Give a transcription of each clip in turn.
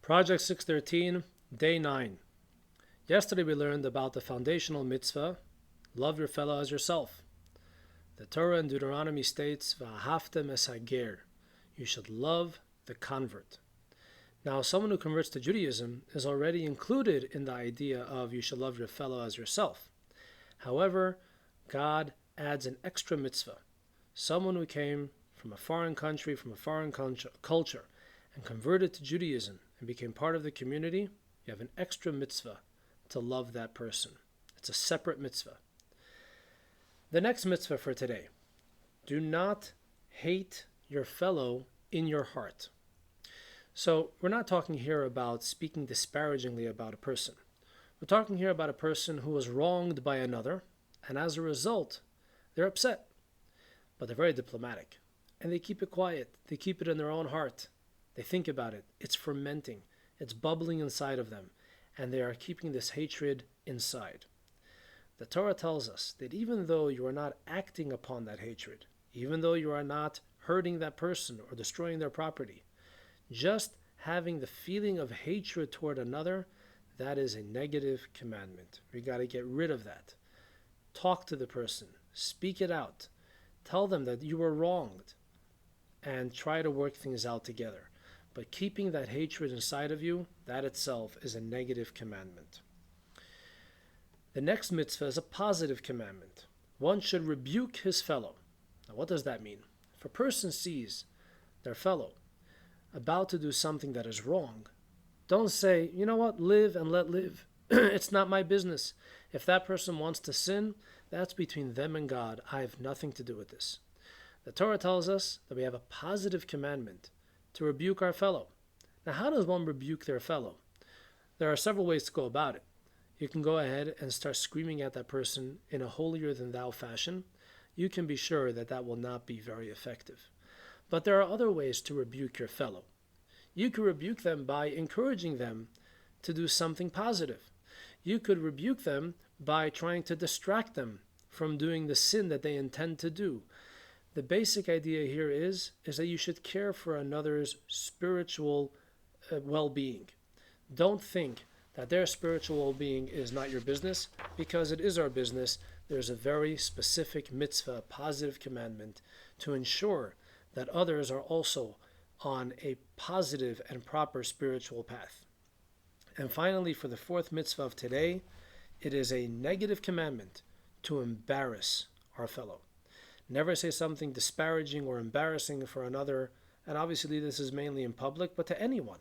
Project 613, Day 9. Yesterday we learned about the foundational mitzvah, love your fellow as yourself. The Torah in Deuteronomy states, V'ahavtem es hager, you should love the convert. Now, someone who converts to Judaism is already included in the idea of you should love your fellow as yourself. However, God adds an extra mitzvah. Someone who came from a foreign country, from a foreign culture, and converted to Judaism and became part of the community, you have an extra mitzvah to love that person. It's a separate mitzvah. The next mitzvah for today, do not hate your fellow in your heart. So we're not talking here about speaking disparagingly about a person. We're talking here about a person who was wronged by another, and as a result, they're upset. But they're very diplomatic, and they keep it quiet. They keep it in their own heart. They think about it. It's fermenting. It's bubbling inside of them, and they are keeping this hatred inside. The Torah tells us that even though you are not acting upon that hatred, even though you are not hurting that person or destroying their property, just having the feeling of hatred toward another, that is a negative commandment. We got to get rid of that. Talk to the person. Speak it out. Tell them that you were wronged and try to work things out together. But keeping that hatred inside of you, that itself is a negative commandment. The next mitzvah is a positive commandment. One should rebuke his fellow. Now, what does that mean? If a person sees their fellow about to do something that is wrong, don't say, you know what, live and let live. It's not my business. If that person wants to sin, that's between them and God. I have nothing to do with this. The Torah tells us that we have a positive commandment to rebuke our fellow. Now, how does one rebuke their fellow? There are several ways to go about it. You can go ahead and start screaming at that person in a holier-than-thou fashion. You can be sure that that will not be very effective. But there are other ways to rebuke your fellow. You could rebuke them by encouraging them to do something positive. You could rebuke them by trying to distract them from doing the sin that they intend to do. The basic idea here is that you should care for another's spiritual well-being. Don't think that their spiritual well-being is not your business, because it is our business. There's a very specific mitzvah, positive commandment, to ensure that others are also on a positive and proper spiritual path. And finally, for the fourth mitzvah of today, it is a negative commandment to embarrass our fellow. Never say something disparaging or embarrassing for another, and obviously this is mainly in public, but to anyone.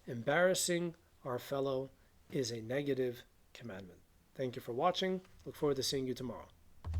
Embarrassing our fellow is a negative commandment. Thank you for watching. Look forward to seeing you tomorrow.